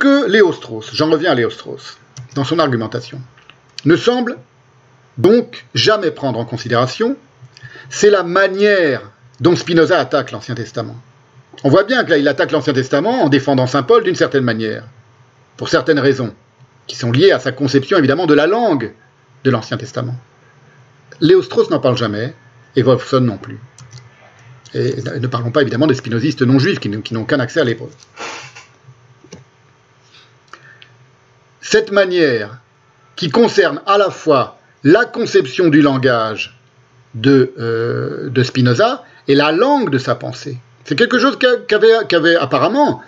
que Léo-Strauss, j'en reviens à Léo-Strauss, dans son argumentation, ne semble donc jamais prendre en considération, c'est la manière dont Spinoza attaque l'Ancien Testament. On voit bien que là, il attaque l'Ancien Testament en défendant saint Paul d'une certaine manière, pour certaines raisons, qui sont liées à sa conception évidemment de la langue de l'Ancien Testament. Léo-Strauss n'en parle jamais, et Wolfson non plus. Et ne parlons pas évidemment des spinozistes non-juifs qui n'ont qu'un accès à l'hébreu. Cette manière qui concerne à la fois la conception du langage de Spinoza et la langue de sa pensée. C'est quelque chose qu'avait apparemment,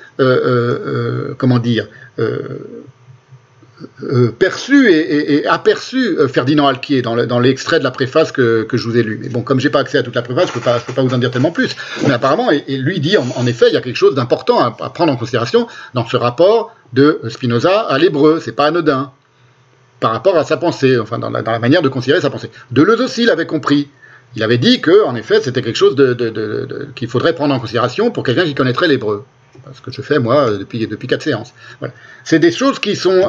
perçu et aperçu Ferdinand Alquier dans l'extrait de la préface que je vous ai lu. Mais bon, comme j'ai pas accès à toute la préface, je peux pas vous en dire tellement plus. Mais apparemment, et lui dit en effet, il y a quelque chose d'important à prendre en considération dans ce rapport de Spinoza à l'hébreu. C'est pas anodin par rapport à sa pensée, enfin dans la manière de considérer sa pensée. Deleuze aussi l'avait compris. Il avait dit que, en effet, c'était quelque chose qu'il faudrait prendre en considération pour quelqu'un qui connaîtrait l'hébreu. Ce que je fais, moi, depuis 4 séances. Voilà. C'est des choses qui sont,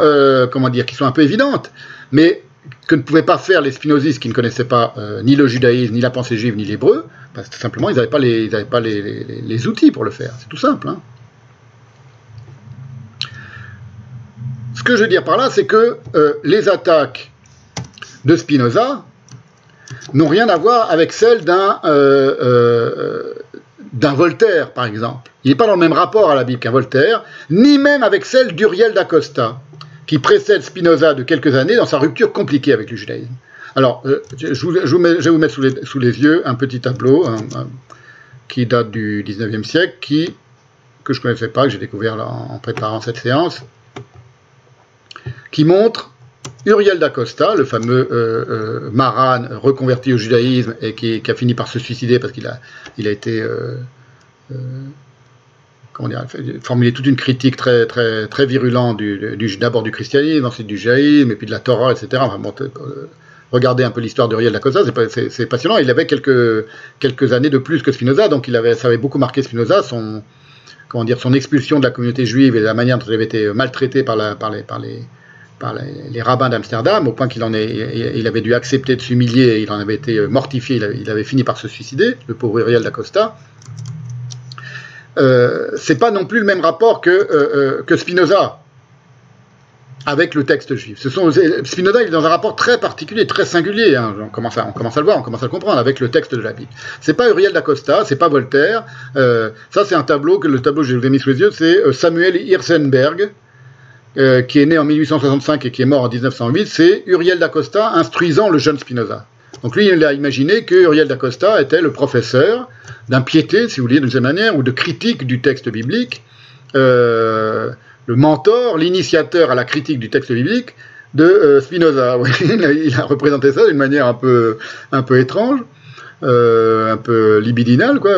qui sont un peu évidentes, mais que ne pouvaient pas faire les spinozistes qui ne connaissaient pas ni le judaïsme, ni la pensée juive, ni l'hébreu, parce que tout simplement, ils n'avaient pas les outils pour le faire. C'est tout simple. Hein. Ce que je veux dire par là, c'est que les attaques de Spinoza n'ont rien à voir avec celles d'un Voltaire, par exemple. Il n'est pas dans le même rapport à la Bible qu'un Voltaire, ni même avec celle d'Uriel d'Acosta, qui précède Spinoza de quelques années dans sa rupture compliquée avec le judaïsme. Alors, je vais vous mettre sous les yeux un petit tableau qui date du 19e siècle, que je ne connaissais pas, que j'ai découvert là, en préparant cette séance, qui montre Uriel d'Acosta, le fameux Maran reconverti au judaïsme et qui a fini par se suicider parce qu'il a été formulé toute une critique très, très, très virulente d'abord du christianisme, ensuite du judaïsme et puis de la Torah, etc. Enfin, bon, regardez un peu l'histoire d'Uriel d'Acosta, c'est passionnant. Il avait quelques années de plus que Spinoza, donc ça avait beaucoup marqué Spinoza, son expulsion de la communauté juive et la manière dont il avait été maltraité par les rabbins d'Amsterdam, au point qu'il avait dû accepter de s'humilier, il en avait été mortifié, il avait fini par se suicider, le pauvre Uriel d'Acosta. C'est pas non plus le même rapport que Spinoza avec le texte juif. Spinoza il est dans un rapport très particulier, très singulier, hein. On commence à le voir, on commence à le comprendre avec le texte de la Bible. C'est pas Uriel d'Acosta, c'est pas Voltaire, ça c'est un tableau que je vous ai mis sous les yeux, c'est Samuel Hirsenberg, qui est né en 1865 et qui est mort en 1908, c'est Uriel d'Acosta instruisant le jeune Spinoza. Donc lui, il a imaginé que Uriel d'Acosta était le professeur d'un piété, si vous voulez, d'une certaine manière, ou de critique du texte biblique, le mentor, l'initiateur à la critique du texte biblique de Spinoza. Oui, il a représenté ça d'une manière un peu étrange, un peu libidinale, quoi.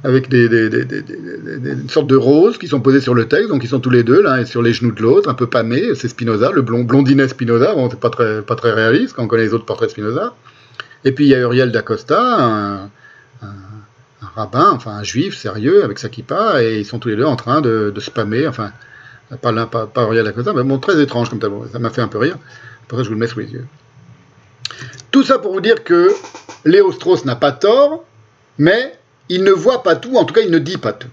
Avec une sorte de roses qui sont posées sur le texte, donc ils sont tous les deux, l'un est sur les genoux de l'autre, un peu pâmé, c'est Spinoza, le blondinet Spinoza, bon, c'est pas très réaliste quand on connaît les autres portraits de Spinoza. Et puis il y a Uriel d'Acosta, un rabbin, enfin un juif sérieux, avec sa kippa, et ils sont tous les deux en train de spammer, enfin, pas Uriel d'Acosta, mais bon, très étrange comme tableau, ça m'a fait un peu rire, pour ça je vous le mets sous les yeux. Tout ça pour vous dire que Léo-Strauss n'a pas tort, mais il ne voit pas tout, en tout cas il ne dit pas tout.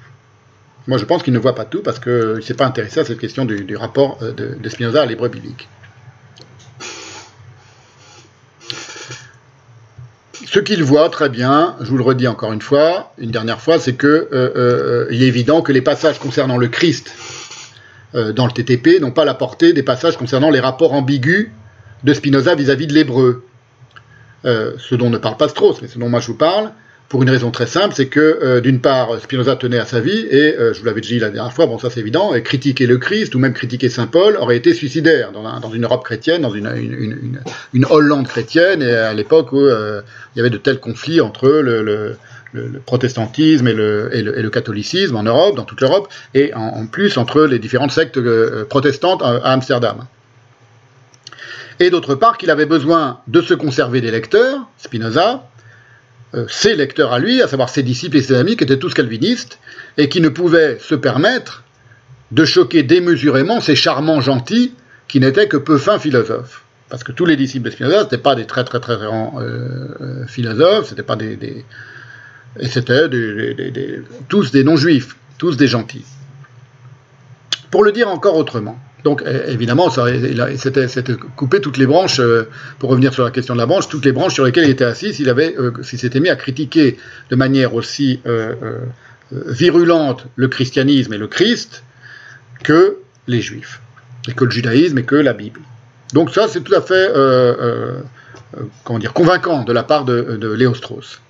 Moi je pense qu'il ne voit pas tout parce qu'il ne s'est pas intéressé à cette question du rapport de Spinoza à l'hébreu biblique. Ce qu'il voit très bien, je vous le redis encore une dernière fois, c'est que il est évident que les passages concernant le Christ dans le TTP n'ont pas la portée des passages concernant les rapports ambigus de Spinoza vis-à-vis de l'hébreu. Ce dont ne parle pas Strauss, mais ce dont moi je vous parle, pour une raison très simple, c'est que d'une part, Spinoza tenait à sa vie, et je vous l'avais dit la dernière fois, bon ça c'est évident, et critiquer le Christ, ou même critiquer Saint Paul, aurait été suicidaire dans une Europe chrétienne, dans une Hollande chrétienne, et à l'époque où il y avait de tels conflits entre le protestantisme et le catholicisme en Europe, dans toute l'Europe, et en plus entre les différentes sectes protestantes à Amsterdam. Et d'autre part, qu'il avait besoin de se conserver des lecteurs, Spinoza, ses lecteurs à lui, à savoir ses disciples et ses amis, qui étaient tous calvinistes, et qui ne pouvaient se permettre de choquer démesurément ces charmants gentils qui n'étaient que peu fins philosophes. Parce que tous les disciples de Spinoza, c'était pas des très grands philosophes, c'était pas et c'était tous des non-juifs, tous des gentils. Pour le dire encore autrement, donc évidemment, c'était couper toutes les branches, pour revenir sur la question de la branche, toutes les branches sur lesquelles il était assis, s'il s'était mis à critiquer de manière aussi virulente le christianisme et le Christ que les juifs, et que le judaïsme et que la Bible. Donc ça, c'est tout à fait convaincant de la part de Léo Strauss.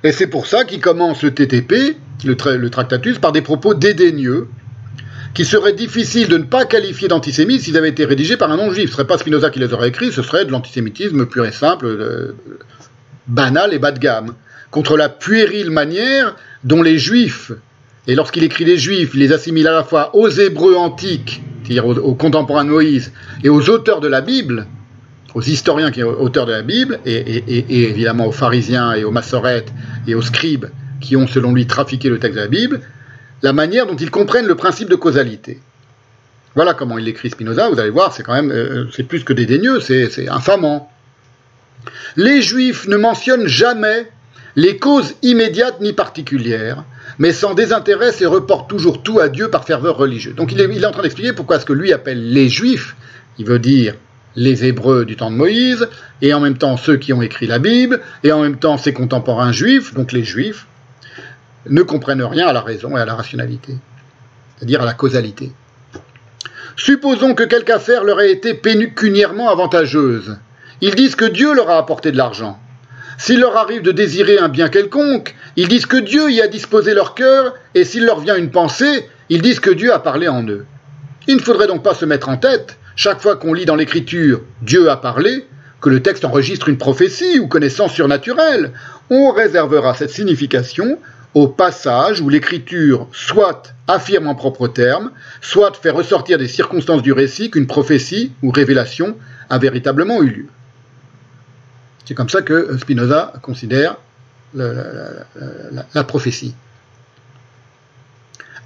Et c'est pour ça qu'il commence le TTP, le Tractatus, par des propos dédaigneux, qu'il serait difficile de ne pas qualifier d'antisémites s'ils avaient été rédigés par un non-juif. Ce ne serait pas Spinoza qui les aurait écrits, ce serait de l'antisémitisme pur et simple, banal et bas de gamme, contre la puérile manière dont les juifs, et lorsqu'il écrit les juifs, il les assimile à la fois aux Hébreux antiques, c'est-à-dire aux contemporains de Moïse, et aux auteurs de la Bible, aux historiens qui sont auteurs de la Bible, et évidemment aux pharisiens et aux massorètes et aux scribes qui ont selon lui trafiqué le texte de la Bible, la manière dont ils comprennent le principe de causalité. Voilà comment il écrit Spinoza, vous allez voir, c'est quand même, c'est plus que dédaigneux, c'est infamant. Les Juifs ne mentionnent jamais les causes immédiates ni particulières, mais s'en désintéressent et reportent toujours tout à Dieu par ferveur religieuse. Donc il est en train d'expliquer pourquoi ce que lui appelle les Juifs, il veut dire les Hébreux du temps de Moïse, et en même temps ceux qui ont écrit la Bible, et en même temps ses contemporains juifs, donc les Juifs, ne comprennent rien à la raison et à la rationalité, c'est-à-dire à la causalité. Supposons que quelque affaire leur ait été pécuniairement avantageuse. Ils disent que Dieu leur a apporté de l'argent. S'il leur arrive de désirer un bien quelconque, ils disent que Dieu y a disposé leur cœur, et s'il leur vient une pensée, ils disent que Dieu a parlé en eux. Il ne faudrait donc pas se mettre en tête, chaque fois qu'on lit dans l'Écriture « Dieu a parlé », que le texte enregistre une prophétie ou connaissance surnaturelle. On réservera cette signification au passage où l'Écriture soit affirme en propres termes, soit fait ressortir des circonstances du récit qu'une prophétie ou révélation a véritablement eu lieu. C'est comme ça que Spinoza considère la prophétie.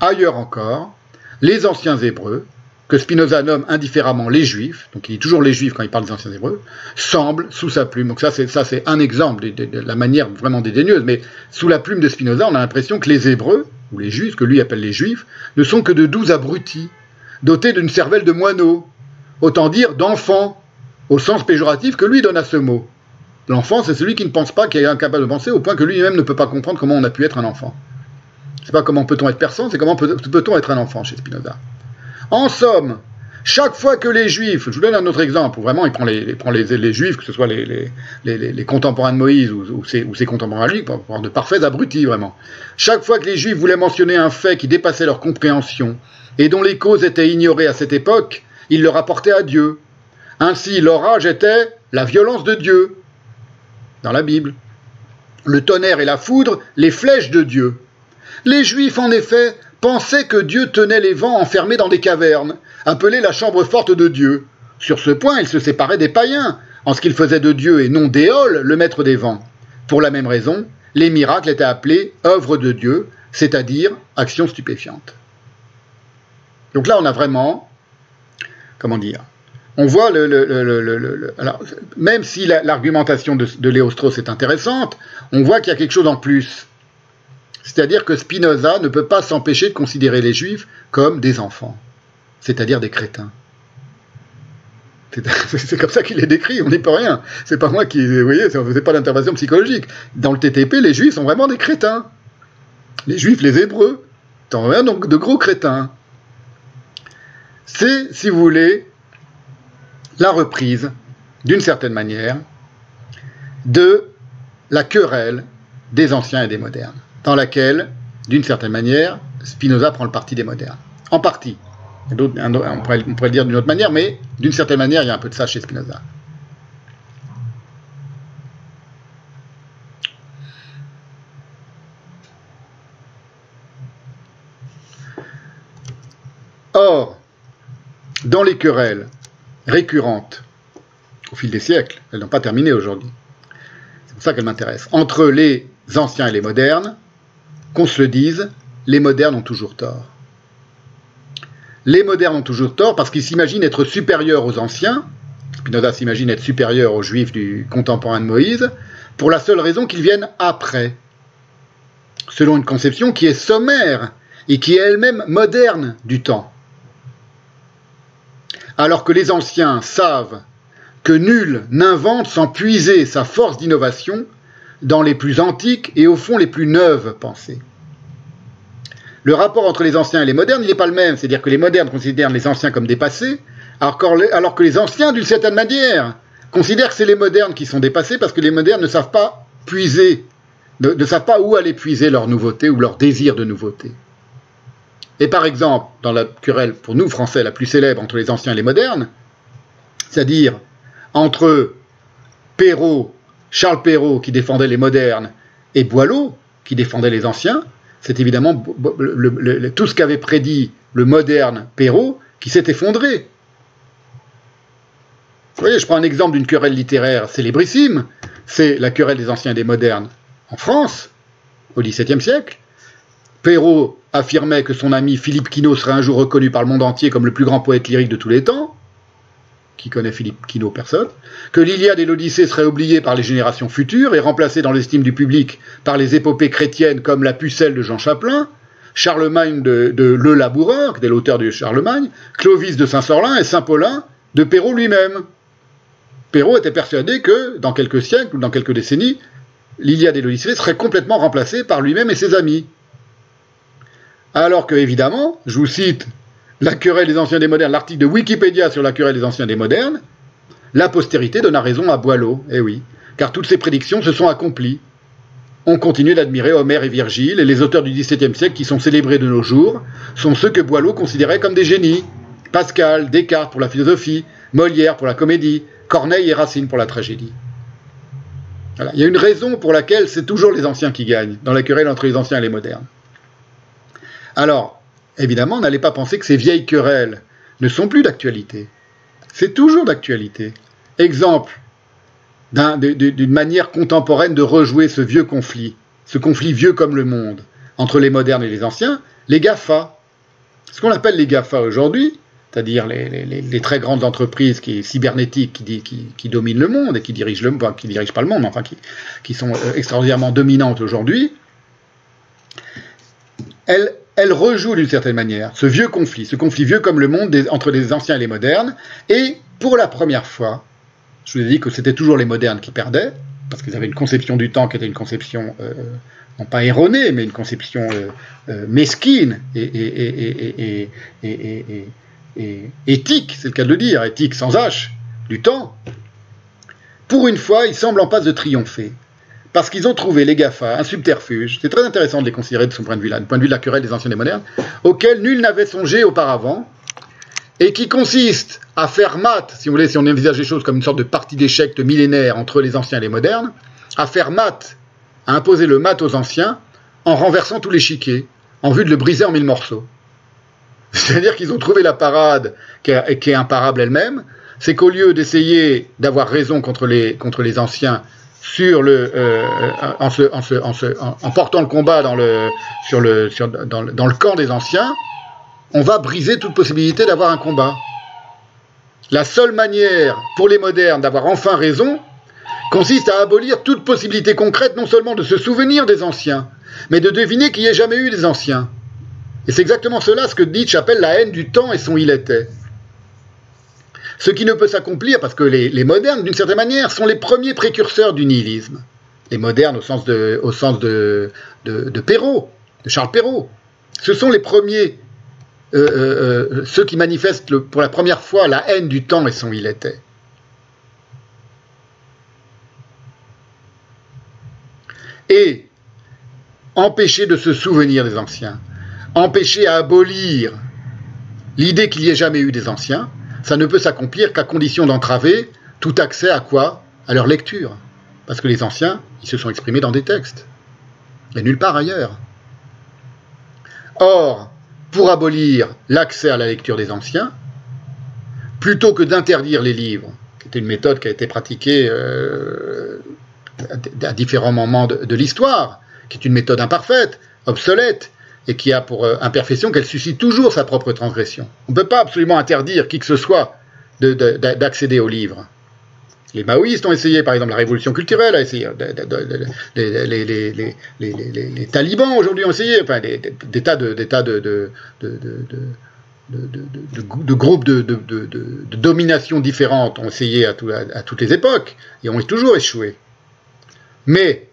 Ailleurs encore, les anciens Hébreux, que Spinoza nomme indifféremment les Juifs, donc il dit toujours les Juifs quand il parle des anciens Hébreux, semblent sous sa plume. Donc ça c'est un exemple de la manière vraiment dédaigneuse, mais sous la plume de Spinoza, on a l'impression que les Hébreux, ou les Juifs, que lui appelle les Juifs, ne sont que de doux abrutis, dotés d'une cervelle de moineau, autant dire d'enfants, au sens péjoratif que lui donne à ce mot. L'enfant, c'est celui qui ne pense pas, qui est incapable de penser, au point que lui-même ne peut pas comprendre comment on a pu être un enfant. C'est pas comment peut-on être persan, c'est comment peut-on être un enfant chez Spinoza. En somme, chaque fois que les Juifs, je vous donne un autre exemple, où vraiment il prend les Juifs, que ce soit les contemporains de Moïse ou ses contemporains à lui, pour avoir de parfaits abrutis vraiment. Chaque fois que les Juifs voulaient mentionner un fait qui dépassait leur compréhension et dont les causes étaient ignorées à cette époque, ils le rapportaient à Dieu. Ainsi, l'orage était la violence de Dieu, dans la Bible. Le tonnerre et la foudre, les flèches de Dieu. Les Juifs, en effet, pensaient que Dieu tenait les vents enfermés dans des cavernes, appelées la chambre forte de Dieu. Sur ce point, ils se séparaient des païens, en ce qu'ils faisaient de Dieu et non d'Éole, le maître des vents. Pour la même raison, les miracles étaient appelés œuvres de Dieu, c'est-à-dire actions stupéfiantes. Donc là, on a vraiment, comment dire, on voit alors, même si l'argumentation de Léo Strauss est intéressante, on voit qu'il y a quelque chose en plus. C'est-à-dire que Spinoza ne peut pas s'empêcher de considérer les Juifs comme des enfants, c'est-à-dire des crétins. C'est comme ça qu'il les décrit, on n'y peut rien. C'est pas moi qui, vous voyez, c'est pas d'intervention psychologique. Dans le TTP, les Juifs sont vraiment des crétins. Les Juifs, les Hébreux, sont vraiment donc de gros crétins. C'est, si vous voulez, la reprise, d'une certaine manière, de la querelle des anciens et des modernes, dans laquelle, d'une certaine manière, Spinoza prend le parti des modernes. En partie. On pourrait le dire d'une autre manière, mais d'une certaine manière, il y a un peu de ça chez Spinoza. Or, dans les querelles récurrentes au fil des siècles, elles n'ont pas terminé aujourd'hui, c'est pour ça qu'elles m'intéressent, entre les anciens et les modernes, qu'on se le dise, les modernes ont toujours tort. Les modernes ont toujours tort parce qu'ils s'imaginent être supérieurs aux anciens. Spinoza s'imagine être supérieur aux juifs du contemporain de Moïse, pour la seule raison qu'ils viennent après, selon une conception qui est sommaire et qui est elle-même moderne du temps. Alors que les anciens savent que nul n'invente sans puiser sa force d'innovation dans les plus antiques et au fond les plus neuves pensées. Le rapport entre les anciens et les modernes, il n'est pas le même, c'est-à-dire que les modernes considèrent les anciens comme dépassés, alors que les anciens, d'une certaine manière, considèrent que c'est les modernes qui sont dépassés parce que les modernes ne savent pas puiser, ne savent pas où aller puiser leur nouveauté ou leur désir de nouveauté. Et par exemple, dans la querelle, pour nous Français, la plus célèbre entre les anciens et les modernes, c'est-à-dire entre Perrault, Charles Perrault qui défendait les modernes et Boileau qui défendait les anciens, c'est évidemment tout ce qu'avait prédit le moderne Perrault qui s'est effondré. Vous voyez, je prends un exemple d'une querelle littéraire célébrissime, c'est la querelle des anciens et des modernes en France, au XVIIe siècle. Perrault affirmait que son ami Philippe Quinault serait un jour reconnu par le monde entier comme le plus grand poète lyrique de tous les temps. Qui connaît Philippe Quinault? Personne. Que l'Iliade et l'Odyssée seraient oubliées par les générations futures et remplacées dans l'estime du public par les épopées chrétiennes comme La Pucelle de Jean Chapelain, Charlemagne de Le Laboureur, qui est l'auteur de Charlemagne, Clovis de Saint-Sorlin et Saint-Paulin de Perrault lui-même. Perrault était persuadé que, dans quelques siècles ou dans quelques décennies, l'Iliade et l'Odyssée seraient complètement remplacées par lui-même et ses amis. Alors que, évidemment, je vous cite la querelle des anciens et des modernes, l'article de Wikipédia sur la querelle des anciens et des modernes, la postérité donna raison à Boileau, eh oui, car toutes ces prédictions se sont accomplies. On continue d'admirer Homère et Virgile, et les auteurs du XVIIe siècle qui sont célébrés de nos jours sont ceux que Boileau considérait comme des génies. Pascal, Descartes pour la philosophie, Molière pour la comédie, Corneille et Racine pour la tragédie. Voilà. Il y a une raison pour laquelle c'est toujours les anciens qui gagnent, dans la querelle entre les anciens et les modernes. Alors, évidemment, n'allez pas penser que ces vieilles querelles ne sont plus d'actualité. C'est toujours d'actualité. Exemple d'une manière contemporaine de rejouer ce conflit vieux comme le monde, entre les modernes et les anciens, les GAFA. Ce qu'on appelle les GAFA aujourd'hui, c'est-à-dire les très grandes entreprises cybernétiques qui dominent le monde et qui dirigent qui dirigent pas le monde, mais enfin qui sont extraordinairement dominantes aujourd'hui, elles rejouent d'une certaine manière ce conflit vieux comme le monde entre les anciens et les modernes, et pour la première fois, je vous ai dit que c'était toujours les modernes qui perdaient, parce qu'ils avaient une conception du temps qui était une conception, non pas erronée, mais une conception mesquine et éthique, c'est le cas de le dire, éthique sans H, du temps. Pour une fois, ils semblent en passe de triompher. Parce qu'ils ont trouvé, les GAFA, un subterfuge, c'est très intéressant de les considérer de son point de vue-là, du point de vue de la querelle des anciens et des modernes, auquel nul n'avait songé auparavant, et qui consiste à faire mat, si vous voulez, si on envisage les choses comme une sorte de partie d'échecs de millénaires entre les anciens et les modernes, à faire mat, à imposer le mat aux anciens, en renversant tout l'échiquier, en vue de le briser en 1000 morceaux. C'est-à-dire qu'ils ont trouvé la parade qui est imparable elle-même, c'est qu'au lieu d'essayer d'avoir raison contre les anciens, en portant le combat dans le camp des anciens, on va briser toute possibilité d'avoir un combat. La seule manière pour les modernes d'avoir enfin raison consiste à abolir toute possibilité concrète non seulement de se souvenir des anciens, mais de deviner qu'il n'y ait jamais eu des anciens. Et c'est exactement cela ce que Nietzsche appelle la haine du temps et son il était. Ce qui ne peut s'accomplir parce que les modernes, d'une certaine manière, sont les premiers précurseurs du nihilisme. Les modernes au sens de Perrault, de Charles Perrault. Ce sont les premiers, ceux qui manifestent pour la première fois la haine du temps et son il était. Et empêcher de se souvenir des anciens, empêcher à abolir l'idée qu'il n'y ait jamais eu des anciens, ça ne peut s'accomplir qu'à condition d'entraver tout accès à quoi? À leur lecture. Parce que les anciens, ils se sont exprimés dans des textes. Et nulle part ailleurs. Or, pour abolir l'accès à la lecture des anciens, plutôt que d'interdire les livres, qui était une méthode qui a été pratiquée à différents moments de l'histoire, qui est une méthode imparfaite, obsolète, et qui a pour imperfection qu'elle suscite toujours sa propre transgression. On ne peut pas absolument interdire qui que ce soit d'accéder au livre. Les maoïstes ont essayé, par exemple, la révolution culturelle a essayé, les talibans aujourd'hui ont essayé, enfin, des tas de groupes de domination différentes ont essayé à toutes les époques et ont toujours échoué. Mais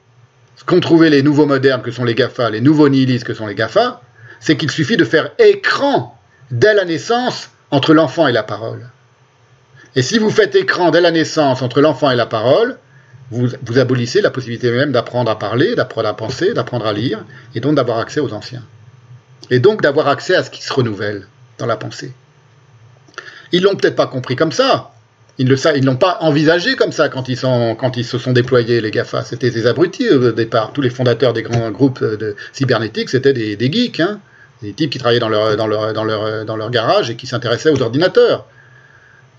ce qu'ont trouvé les nouveaux modernes que sont les GAFA, les nouveaux nihilistes que sont les GAFA, c'est qu'il suffit de faire écran dès la naissance entre l'enfant et la parole. Et si vous faites écran dès la naissance entre l'enfant et la parole, vous abolissez la possibilité même d'apprendre à parler, d'apprendre à penser, d'apprendre à lire, et donc d'avoir accès aux anciens. Et donc d'avoir accès à ce qui se renouvelle dans la pensée. Ils l'ont peut-être pas compris comme ça. Ils l'ont pas envisagé comme ça quand ils se sont déployés, les GAFA. C'était des abrutis au départ. Tous les fondateurs des grands groupes de cybernétiques, c'était des geeks, hein, des types qui travaillaient dans leur garage et qui s'intéressaient aux ordinateurs.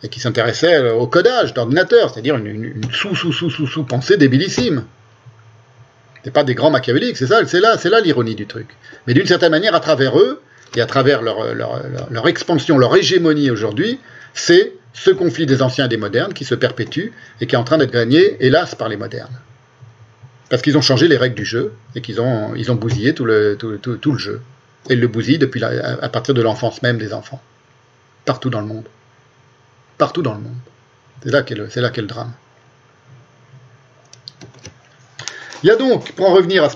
Et qui s'intéressaient au codage d'ordinateurs, c'est-à-dire une sous-pensée débilissime. C'est pas des grands machiavéliques, c'est là l'ironie du truc. Mais d'une certaine manière, à travers eux, et à travers leur expansion, leur hégémonie aujourd'hui, c'est ce conflit des anciens et des modernes qui se perpétue et qui est en train d'être gagné, hélas, par les modernes. Parce qu'ils ont changé les règles du jeu et qu'ils ont bousillé tout le jeu. Et ils le bousillent à partir de l'enfance même des enfants. Partout dans le monde. Partout dans le monde. C'est là qu'est le drame. Il y a donc, pour en revenir à ce